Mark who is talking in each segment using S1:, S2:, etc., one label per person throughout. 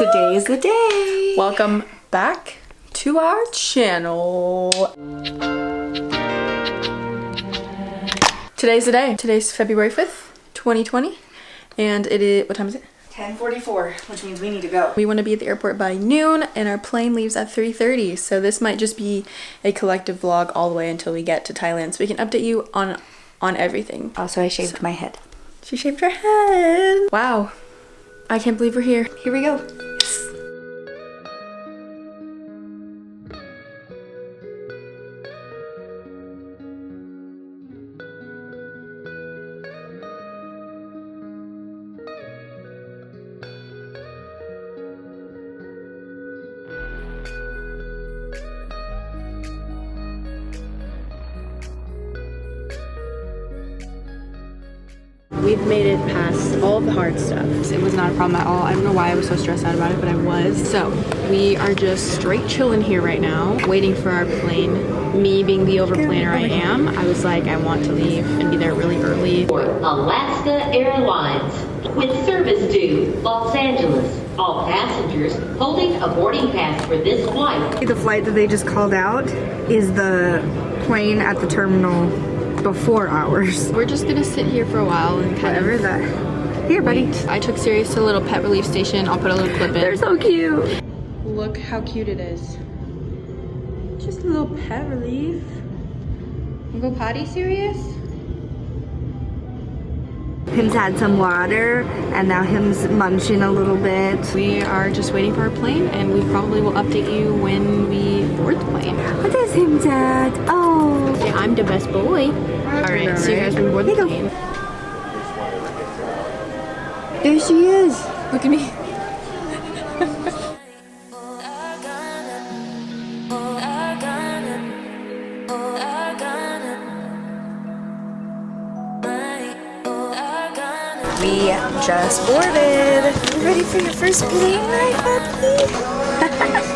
S1: Today is the day.
S2: Welcome back to our channel. Today's the day. Today's February 5th, 2020. And it is, what time is it?
S1: 10:44, which means we need to go.
S2: We want to be at the airport by noon and our plane leaves at 3:30. So this might just be a collective vlog all the way until we get to Thailand. So we can update you on everything.
S1: Also, I shaved my head.
S2: She shaved her head. Wow. I can't believe we're here.
S1: Here we go.
S2: We've made it past all of the hard stuff. It was not a problem at all. I don't know why I was so stressed out about it, but I was. So we are just straight chilling here right now, waiting for our plane. Me being the overplanner I am, I was like, I want to leave and be there really early.
S3: Alaska Airlines with service to Los Angeles. All passengers holding a boarding pass for this flight.
S1: The flight that they just called out is the plane at the terminal before ours.
S2: We're just gonna sit here for a while and kind
S1: Whatever
S2: of
S1: that. Here, buddy.
S2: I took Sirius to a little pet relief station. I'll put a little clip in.
S1: They're so cute.
S2: Look how cute it is. Just a little pet relief. You go potty, Sirius?
S1: Him's had some water, and now him's munching a little bit.
S2: We are just waiting for our plane, and we probably will update you when we board the plane.
S1: What is him, Dad? Oh.
S2: Yeah, I'm the best boy. All right, see you guys when we board the plane.
S1: There she is.
S2: Look at me.
S1: We just boarded. You ready for your first plane ride, puppy?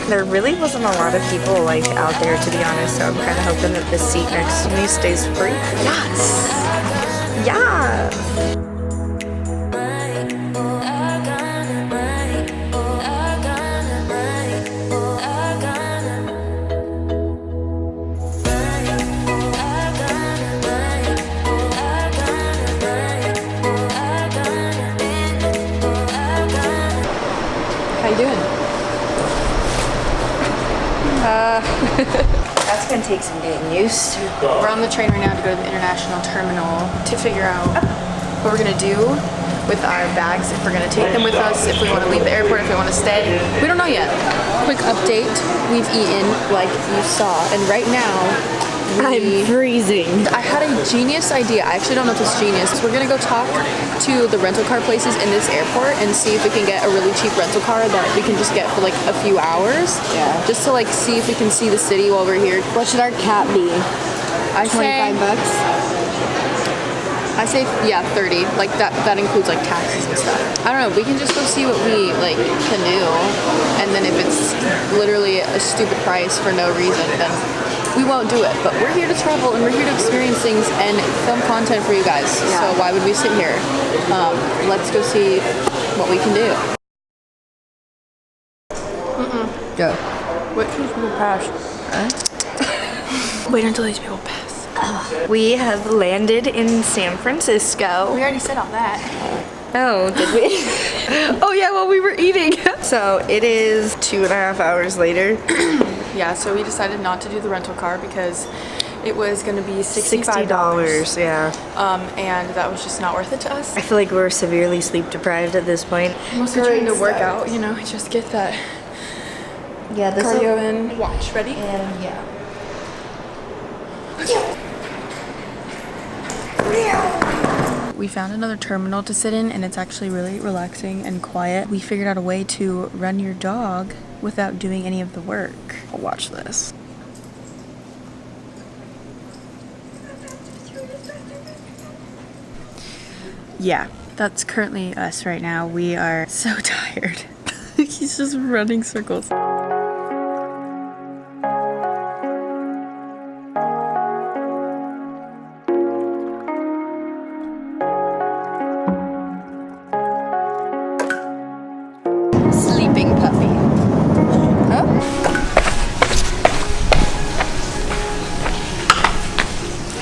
S1: There really wasn't a lot of people like out there, to be honest, so I'm kind of hoping that the seat next to me stays free. Yes! Yeah!
S2: How you doing?
S1: That's gonna take some getting used to.
S2: We're on the train right now to go to the international terminal to figure out what we're gonna do with our bags, if we're gonna take them with us, if we wanna leave the airport, if we wanna stay. We don't know yet. Quick update, we've eaten like you saw, and right now,
S1: I'm freezing.
S2: I had a genius idea. I actually don't know if it's genius. We're gonna go talk to the rental car places in this airport and see if we can get a really cheap rental car that we can just get for like a few hours.
S1: Yeah.
S2: Just to like see if we can see the city while we're here.
S1: What should our cat be?
S2: I say
S1: 25 bucks?
S2: I say, yeah, 30. Like that includes like taxes and stuff. I don't know, we can just go see what we like can do. And then if it's literally a stupid price for no reason, then we won't do it. But we're here to travel and we're here to experience things and film content for you guys.
S1: Yeah.
S2: So why would we sit here? Let's go see what we can do.
S1: Go.
S2: Wait till these people pass. Wait until these people pass.
S1: We have landed in San Francisco.
S2: We already said all that.
S1: Oh, did we?
S2: Oh yeah, well we were eating.
S1: So it is 2.5 hours later.
S2: Yeah, so we decided not to do the rental car because it was going to be $65.
S1: $60, yeah.
S2: And that was just not worth it to us.
S1: I feel like we're severely sleep deprived at this point.
S2: Mostly trying to work out, you know, just get that
S1: Yeah, this
S2: cardio in. Watch, ready?
S1: And yeah.
S2: We found another terminal to sit in and it's actually really relaxing and quiet. We figured out a way to run your dog without doing any of the work. Watch this. Yeah, that's currently us right now. We are so tired. He's just running circles.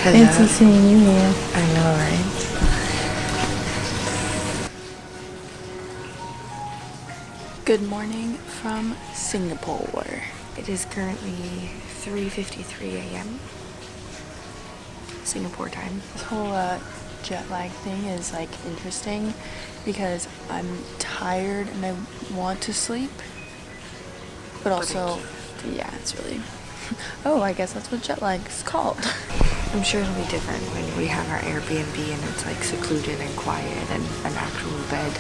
S2: Fancy seeing you here.
S1: I know, right?
S2: Good morning from Singapore.
S1: It is currently 3:53 a.m. Singapore time.
S2: This whole jet lag thing is like interesting because I'm tired and I want to sleep, but also, yeah, it's really. Oh, I guess that's what jet lag is called.
S1: I'm sure it'll be different when we have our Airbnb and it's like secluded and quiet and an actual bed.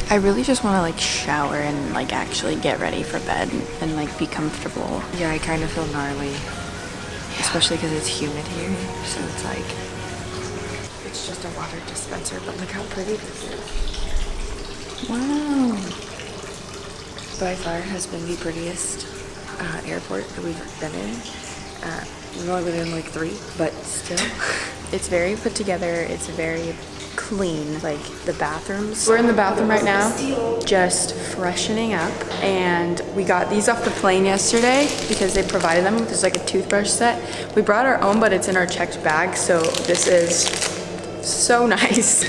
S2: I really just want to like shower and like actually get ready for bed and like be comfortable.
S1: Yeah, I kind of feel gnarly, especially because it's humid here. So it's like, it's just a water dispenser, but look how pretty this is.
S2: Wow.
S1: By far has been the prettiest airport that we've been in. We've only been in like 3, but still.
S2: It's very put together. It's very clean, like the bathrooms. We're in the bathroom right now, just freshening up, and we got these off the plane yesterday because they provided them. There's like a toothbrush set. We brought our own, but it's in our checked bag, so this is so nice.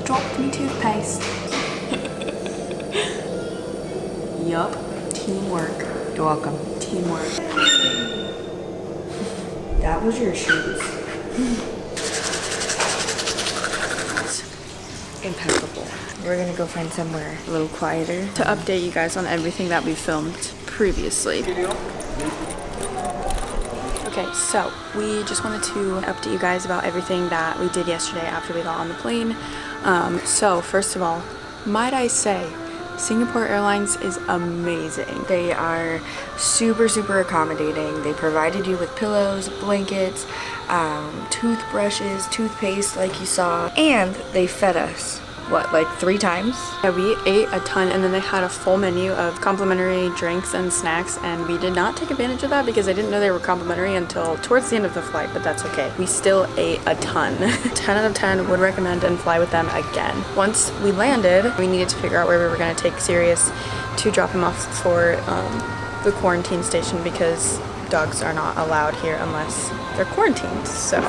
S2: Dropped me toothpaste. Yup. Teamwork.
S1: You're welcome.
S2: Teamwork.
S1: That was your shoes. Impeccable. We're gonna go find somewhere a little quieter
S2: To update you guys on everything that we filmed previously. Okay, so we just wanted to update you guys about everything that we did yesterday after we got on the plane. So first of all, might I say, Singapore Airlines is amazing.
S1: They are super, super accommodating. They provided you with pillows, blankets, toothbrushes, toothpaste like you saw, and they fed us, what, like 3 times?
S2: Yeah, we ate a ton, and then they had a full menu of complimentary drinks and snacks, and we did not take advantage of that because I didn't know they were complimentary until towards the end of the flight, but that's okay. We still ate a ton. 10 out of 10 would recommend and fly with them again. Once we landed, we needed to figure out where we were going to take Sirius to drop him off for the quarantine station because dogs are not allowed here unless they're quarantined, so.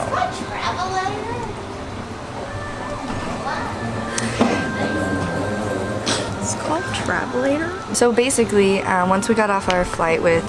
S2: It's called Travelator.
S1: So basically, once we got off our flight with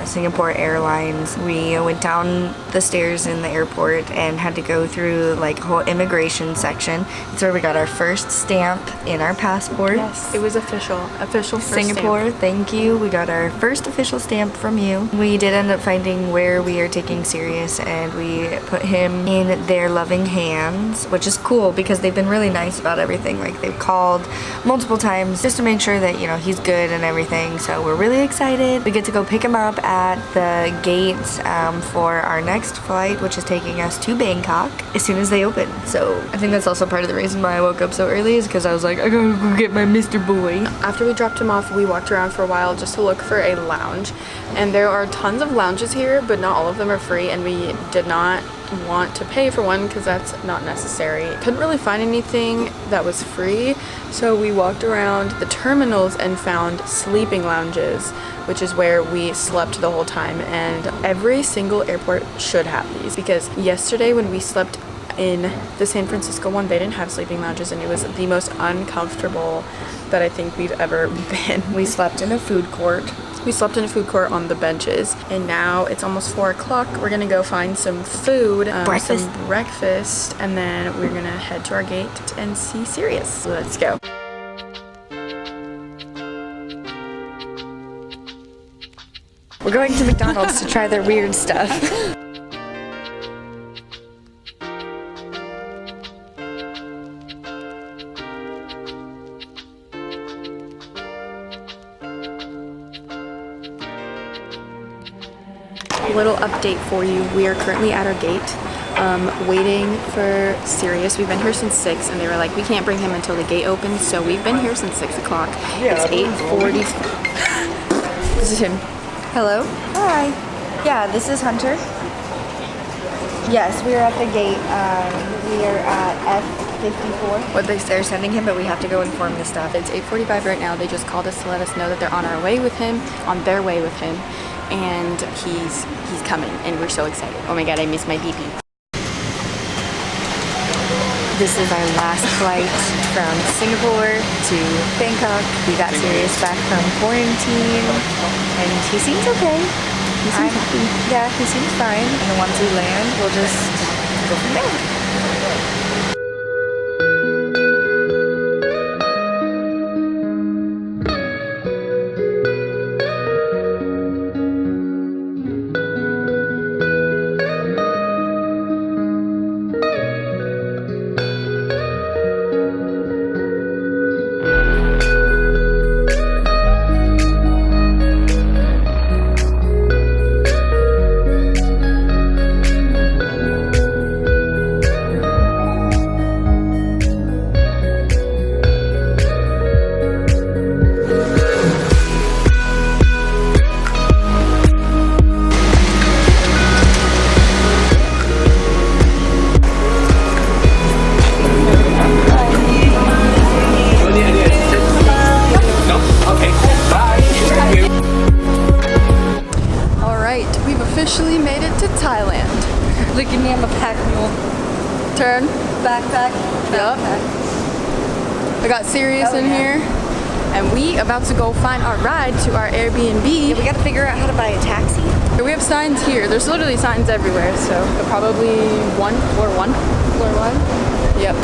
S1: Singapore Airlines, we went down the stairs in the airport and had to go through like a whole immigration section. It's where we got our first stamp in our passport.
S2: Yes, it was official first
S1: Singapore,
S2: stamp.
S1: thank you. We got our first official stamp from you. We did end up finding where we are taking Sirius, and we put him in their loving hands, which is cool because they've been really nice about everything. Like they've called multiple times just to make sure that, you know, he's good and everything. So we're really excited. We get to go pick him up at the gates for our next flight, which is taking us to Bangkok as soon as they open. So I think that's also part of the reason why I woke up so early, is because I was like, I gotta go get my Mr. Boy.
S2: After we dropped him off, we walked around for a while just to look for a lounge, and there are tons of lounges here, but not all of them are free, and we did not want to pay for one because that's not necessary. Couldn't really find anything that was free, so we walked around the terminals and found sleeping lounges, which is where we slept the whole time, and every single airport should have these because yesterday when we slept in the San Francisco one, they didn't have sleeping lounges, and it was the most uncomfortable that I think we've ever been.
S1: We slept in a food court.
S2: We slept in a food court on the benches, and now it's almost 4 o'clock. We're gonna go find some food, some breakfast, and then we're gonna head to our gate and see Sirius. So let's go.
S1: We're going to McDonald's to try their weird stuff.
S2: Little update for you. We are currently at our gate, waiting for Sirius. We've been here since 6, and they were like, we can't bring him until the gate opens, so we've been here since 6 o'clock. It's 8:40. This is him.
S1: Hello? Hi. Yeah, this is Hunter. Yes, we are at the gate. We are at F54. They're sending him, but we have to go inform the staff.
S2: It's 8:45 right now. They just called us to let us know that they're on their way with him, and he's coming, and we're so excited. Oh my god, I miss my BB.
S1: This is our last flight from Singapore to Bangkok. We got Sirius back from quarantine, and he seems okay. He seems happy. Yeah, he seems fine. And once we land, we'll just go from there.
S2: Officially made it to Thailand.
S1: Look at me, I'm a pack mule.
S2: Turn.
S1: Backpack.
S2: Yup. I got Sirius in here, and we about to go find our ride to our Airbnb.
S1: Yeah, we gotta figure out how to buy a taxi.
S2: We have signs here. There's literally signs everywhere, so probably floor one. Yep.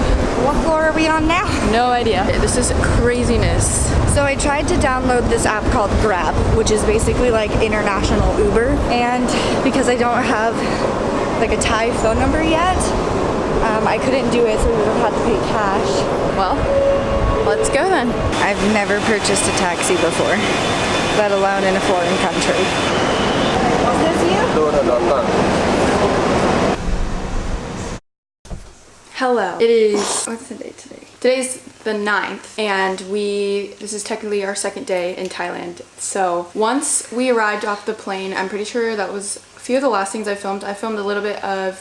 S1: What floor are we on now?
S2: No idea. This is craziness.
S1: So I tried to download this app called Grab, which is basically like international Uber. And because I don't have like a Thai phone number yet, I couldn't do it, so we would have had to pay cash.
S2: Well, let's go then.
S1: I've never purchased a taxi before, let alone in a foreign country. Is this you?
S2: Hello. It is, what's the date today? Today's the 9th, and this is technically our second day in Thailand. So once we arrived off the plane, I'm pretty sure that was a few of the last things I filmed. I filmed a little bit of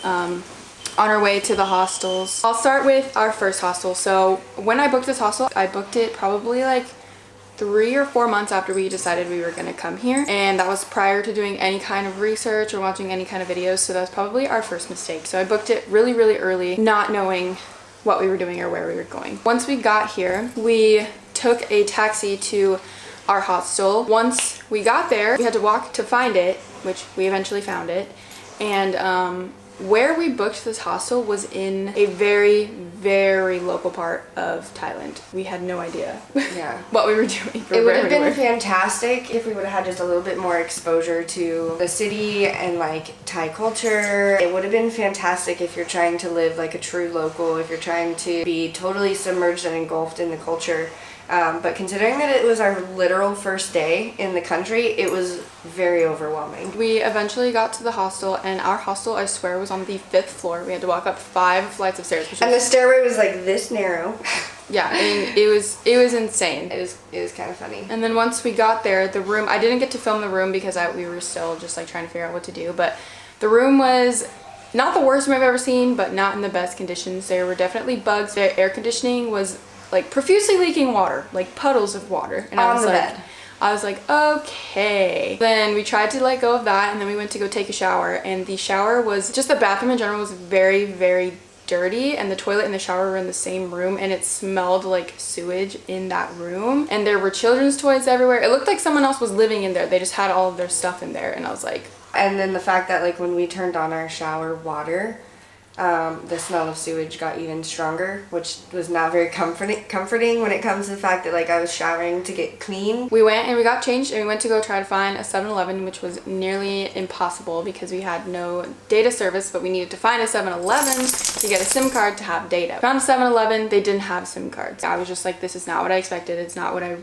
S2: on our way to the hostels. I'll start with our first hostel. So when I booked this hostel, I booked it probably like 3 or 4 months after we decided we were gonna come here, and that was prior to doing any kind of research or watching any kind of videos, so that's probably our first mistake. So I booked it really, really early, not knowing what we were doing or where we were going. Once we got here, we took a taxi to our hostel. Once we got there, we had to walk to find it, which we eventually found it, and where we booked this hostel was in a very, very local part of Thailand. We had no idea what we were doing.
S4: It would have been fantastic if we would have had just a little bit more exposure to the city and like Thai culture. It would have been fantastic if you're trying to live like a true local, if you're trying to be totally submerged and engulfed in the culture. But considering that it was our literal first day in the country, it was very overwhelming.
S2: We eventually got to the hostel, and our hostel, I swear, was on the 5th floor. We had to walk up 5 flights of stairs.
S4: And the stairway was like this narrow.
S2: Yeah, I mean, it was insane.
S4: It was kind of funny.
S2: And then once we got there, the room, I didn't get to film the room because we were still just like trying to figure out what to do, but the room was not the worst room I've ever seen, but not in the best conditions. There were definitely bugs. The air conditioning was like profusely leaking water, like puddles of water. And
S4: on the bed.
S2: I was like, okay. Then we tried to let go of that, and then we went to go take a shower, and the shower was, just the bathroom in general was very, very dirty, and the toilet and the shower were in the same room, and it smelled like sewage in that room, and there were children's toys everywhere. It looked like someone else was living in there. They just had all of their stuff in there, and I was like...
S4: And then the fact that like when we turned on our shower water, the smell of sewage got even stronger, which was not very comforting when it comes to the fact that like I was showering to get clean.
S2: We went and we got changed, and we went to go try to find a 7-Eleven, which was nearly impossible because we had no data service, but we needed to find a 7-Eleven to get a SIM card to have data. Found a 7-Eleven, they didn't have SIM cards. I was just like, this is not what I expected. It's not what I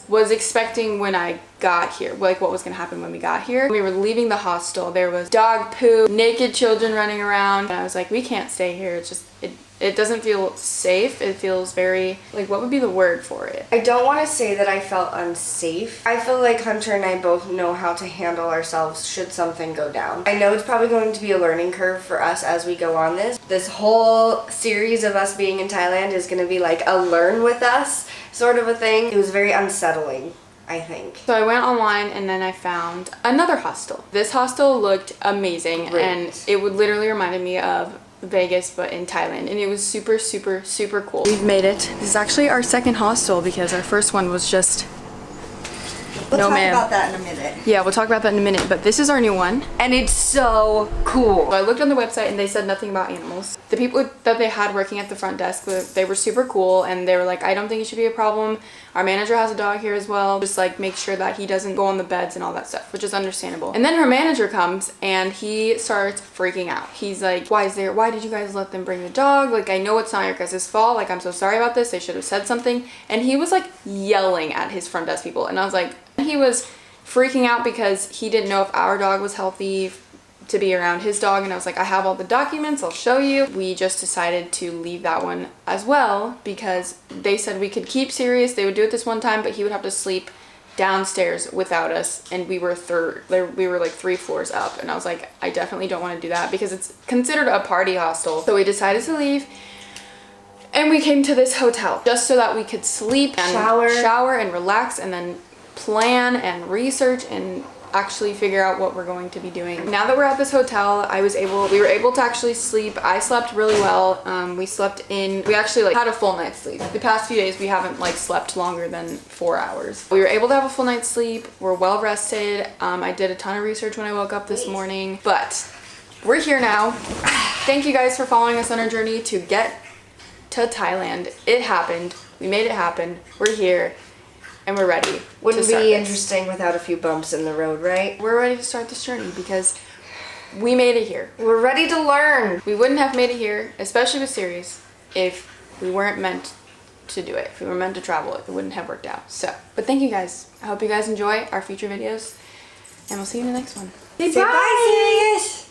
S2: was expecting when I got here, like what was gonna happen when we got here. We were leaving the hostel, there was dog poo, naked children running around, and I was like, we can't stay here. It's just, it doesn't feel safe. It feels very, like, what would be the word for it?
S4: I don't want to say that I felt unsafe. I feel like Hunter and I both know how to handle ourselves should something go down. I know it's probably going to be a learning curve for us as we go on this. This whole series of us being in Thailand is going to be like a learn with us sort of a thing. It was very unsettling I think.
S2: So I went online and then I found another hostel. This hostel looked amazing.
S4: Great.
S2: And it would literally reminded me of Vegas but in Thailand, and it was super cool. We've made it. This is actually our second hostel because our first one was just
S1: We'll
S2: no
S1: talk
S2: ma'am.
S1: about that in a minute.
S2: Yeah, we'll talk about that in a minute, but this is our new one.
S4: And it's so cool.
S2: So I looked on the website and they said nothing about animals. The people that they had working at the front desk, they were super cool, and they were like, I don't think it should be a problem. Our manager has a dog here as well. Just like make sure that he doesn't go on the beds and all that stuff, which is understandable. And then her manager comes and he starts freaking out. He's like, why did you guys let them bring the dog? Like, I know it's not your guys' fault. Like, I'm so sorry about this. They should have said something. And he was like yelling at his front desk people. And I was like, he was freaking out because he didn't know if our dog was healthy to be around his dog, and I was like, I have all the documents, I'll show you. We just decided to leave that one as well because they said we could keep Sirius. They would do it this one time, but he would have to sleep downstairs without us, and we were like 3 floors up, and I was like, I definitely don't want to do that because it's considered a party hostel. So we decided to leave. And we came to this hotel just so that we could sleep and shower and relax and then plan and research and actually figure out what we're going to be doing. Now that we're at this hotel, we were able to actually sleep. I slept really well. We actually like had a full night's sleep. The past few days we haven't like slept longer than 4 hours. We were able to have a full night's sleep. We're well rested. I did a ton of research when I woke up this morning, but we're here now. Thank you guys for following us on our journey to get to Thailand. It happened. We made it happen. We're here. And we're ready.
S4: Wouldn't be interesting without a few bumps in the road, right?
S2: We're ready to start this journey because we made it here.
S4: We're ready to learn.
S2: We wouldn't have made it here, especially with Sirius, if we weren't meant to do it. If we were meant to travel, it wouldn't have worked out. So, but thank you guys. I hope you guys enjoy our future videos, and we'll see you in the next one.
S4: Say bye, Sirius.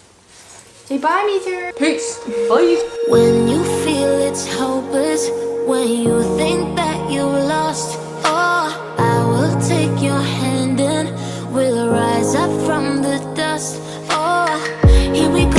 S2: Say bye, Meter. Peace. Bye.
S5: When you feel it's hopeless, when you think that you lost, oh, I will take your hand and we'll rise up from the dust. Oh, here we go.